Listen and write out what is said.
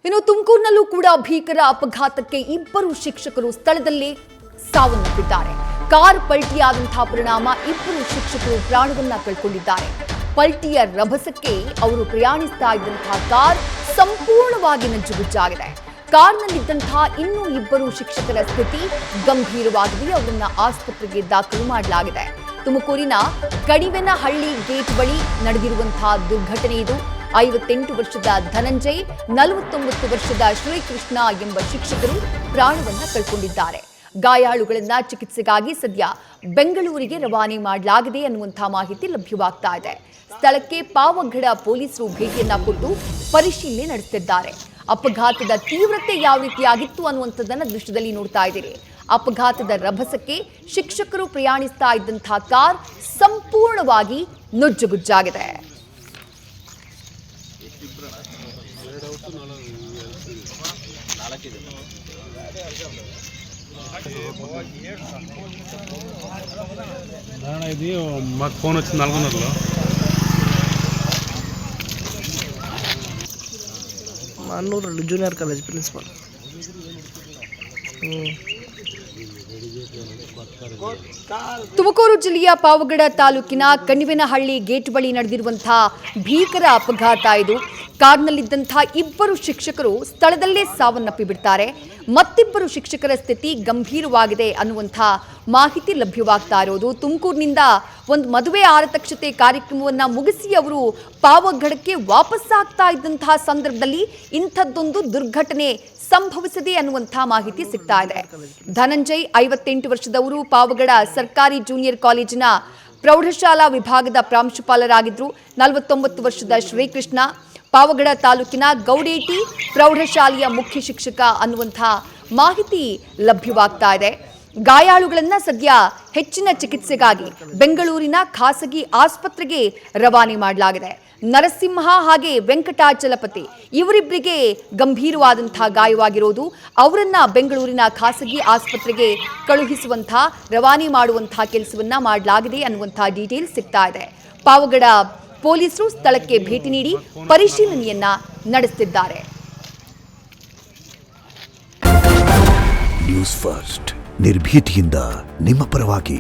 ಇನ್ನು ತುಮಕೂರಿನಲ್ಲೂ ಕೂಡ ಭೀಕರ ಅಪಘಾತಕ್ಕೆ ಇಬ್ಬರು ಶಿಕ್ಷಕರು ಸ್ಥಳದಲ್ಲೇ ಸಾವನ್ನಪ್ಪಿದ್ದಾರೆ. ಕಾರ್ ಪಲ್ಟಿಯಾದಂತಹ ಪರಿಣಾಮ ಇಬ್ಬರು ಶಿಕ್ಷಕರು ಪ್ರಾಣವನ್ನ ಕಳ್ಕೊಂಡಿದ್ದಾರೆ. ಪಲ್ಟಿಯ ರಭಸಕ್ಕೆ ಅವರು ಪ್ರಯಾಣಿಸ್ತಾ ಇದ್ದಂತಹ ಕಾರ್ ಸಂಪೂರ್ಣವಾಗಿ ನಜ್ಜುಗುಜ್ಜಾಗಿದೆ. ಕಾರ್ನಲ್ಲಿದ್ದಂತಹ ಇನ್ನೂ ಇಬ್ಬರು ಶಿಕ್ಷಕರ ಸ್ಥಿತಿ ಗಂಭೀರವಾಗಿದೆ. ಅವರನ್ನ ಆಸ್ಪತ್ರೆಗೆ ದಾಖಲು ಮಾಡಲಾಗಿದೆ. ತುಮಕೂರಿನ ಕಣಿವೆನಹಳ್ಳಿ ಗೇಟ್ ಬಳಿ ನಡೆದಿರುವಂತಹ ದುರ್ಘಟನೆ ಇದು. 58 ವರ್ಷದ ಧನಂಜಯ್, 49 ವರ್ಷದ ಶ್ರೀಕೃಷ್ಣ ಎಂಬ ಶಿಕ್ಷಕರು ಪ್ರಾಣವನ್ನ ಕಳ್ಕೊಂಡಿದ್ದಾರೆ. ಗಾಯಾಳುಗಳನ್ನ ಚಿಕಿತ್ಸೆಗಾಗಿ ಸದ್ಯ ಬೆಂಗಳೂರಿಗೆ ರವಾನೆ ಮಾಡಲಾಗಿದೆ ಅನ್ನುವಂತಹ ಮಾಹಿತಿ ಲಭ್ಯವಾಗ್ತಾ ಇದೆ. ಸ್ಥಳಕ್ಕೆ ಪಾವಗಡ ಪೊಲೀಸರು ಭೇಟಿಯನ್ನ ಕೊಟ್ಟು ಪರಿಶೀಲನೆ ನಡೆಸುತ್ತಿದ್ದಾರೆ. ಅಪಘಾತದ ತೀವ್ರತೆ ಯಾವ ರೀತಿಯಾಗಿತ್ತು ಅನ್ನುವಂಥದ್ದನ್ನ ದೃಶ್ಯದಲ್ಲಿ ನೋಡ್ತಾ ಇದ್ದೀರಿ. ಅಪಘಾತದ ರಭಸಕ್ಕೆ ಶಿಕ್ಷಕರು ಪ್ರಯಾಣಿಸ್ತಾ ಇದ್ದಂತಹ ಕಾರ್ ಸಂಪೂರ್ಣವಾಗಿ ನುಜ್ಜುಗುಜ್ಜಾಗಿದೆ. ఇది మాకు ఫోన్ వచ్చింది నల్గొండలో. మా Annur junior college principal. Tumakuru ಜಿಲ್ಲೆಯ ಪಾವಗಡ ತಾಲೂಕಿನ ಕಣಿವೆನಹಳ್ಳಿ ಗೇಟ್ ಬಳಿ ನಡೆದಿರುವಂತಹ ಭೀಕರ ಅಪಘಾತ ಇದು. ಕಾರ್ನಲ್ಲಿದ್ದಂತಹ ಇಬ್ಬರು ಶಿಕ್ಷಕರು ಸ್ಥಳದಲ್ಲೇ ಸಾವನ್ನಪ್ಪಿ ಬಿಡ್ತಾರೆ. ಮತ್ತಿಬ್ಬರು ಶಿಕ್ಷಕರ ಸ್ಥಿತಿ ಗಂಭೀರವಾಗಿದೆ ಅನ್ನುವಂತಹ ಮಾಹಿತಿ ಲಭ್ಯವಾಗ್ತಾ ಇರೋದು. ತುಮಕೂರಿನಿಂದ ಒಂದು ಮದುವೆ ಆರತಕ್ಷತೆ ಕಾರ್ಯಕ್ರಮವನ್ನ ಮುಗಿಸಿ ಅವರು ಪಾವಗಡಕ್ಕೆ ವಾಪಸ್ ಆಗ್ತಾ ಇದ್ದಂತಹ ಸಂದರ್ಭದಲ್ಲಿ ಇಂಥದ್ದೊಂದು ದುರ್ಘಟನೆ ಸಂಭವಿಸಿದೆ ಅನ್ನುವಂತಹ ಮಾಹಿತಿ ಸಿಗ್ತಾ ಇದೆ. ಧನಂಜಯ್ 58 ವರ್ಷದವರು, ಪಾವಗಡ ಸರ್ಕಾರಿ ಜೂನಿಯರ್ ಕಾಲೇಜಿನ ಪ್ರೌಢಶಾಲಾ ವಿಭಾಗದ ಪ್ರಾಂಶುಪಾಲರಾಗಿದ್ರು. 49 ವರ್ಷದ ಶ್ರೀಕೃಷ್ಣ ಪಾವಗಡ ತಾಲೂಕಿನ ಗೌಡೇಟಿ ಪ್ರೌಢಶಾಲೆಯ ಮುಖ್ಯ ಶಿಕ್ಷಕ ಅನ್ನುವಂತಹ ಮಾಹಿತಿ ಲಭ್ಯವಾಗ್ತಾ ಇದೆ. ಗಾಯಾಳುಗಳನ್ನ ಸದ್ಯ ಹೆಚ್ಚಿನ ಚಿಕಿತ್ಸೆಗಾಗಿ ಬೆಂಗಳೂರಿನ ಖಾಸಗಿ ಆಸ್ಪತ್ರೆಗೆ ರವಾನೆ ಮಾಡಲಾಗಿದೆ. ನರಸಿಂಹ ಹಾಗೆ ವೆಂಕಟಾಚಲಪತಿ ಇವರಿಬ್ಬರಿಗೆ ಗಂಭೀರವಾದಂತಹ ಗಾಯವಾಗಿರೋದು. ಅವರನ್ನ ಬೆಂಗಳೂರಿನ ಖಾಸಗಿ ಆಸ್ಪತ್ರೆಗೆ ಕಳುಹಿಸುವಂತಹ ರವಾನೆ ಮಾಡುವಂತಹ ಕೆಲಸವನ್ನ ಮಾಡಲಾಗಿದೆ ಅನ್ನುವಂತಹ ಡೀಟೇಲ್ಸ್ ಸಿಗ್ತಾ ಇದೆ. ಪಾವಗಡ ಪೊಲೀಸರು ಸ್ಥಳಕ್ಕೆ ಭೇಟಿ ನೀಡಿ ಪರಿಶೀಲನೆಯನ್ನ ನಡೆಸುತ್ತಿದ್ದಾರೆ. ನ್ಯೂಸ್ ಫಸ್ಟ್ ನಿರ್ಭೀತಿಯಿಂದ ನಿಮ್ಮ ಪರವಾಗಿ.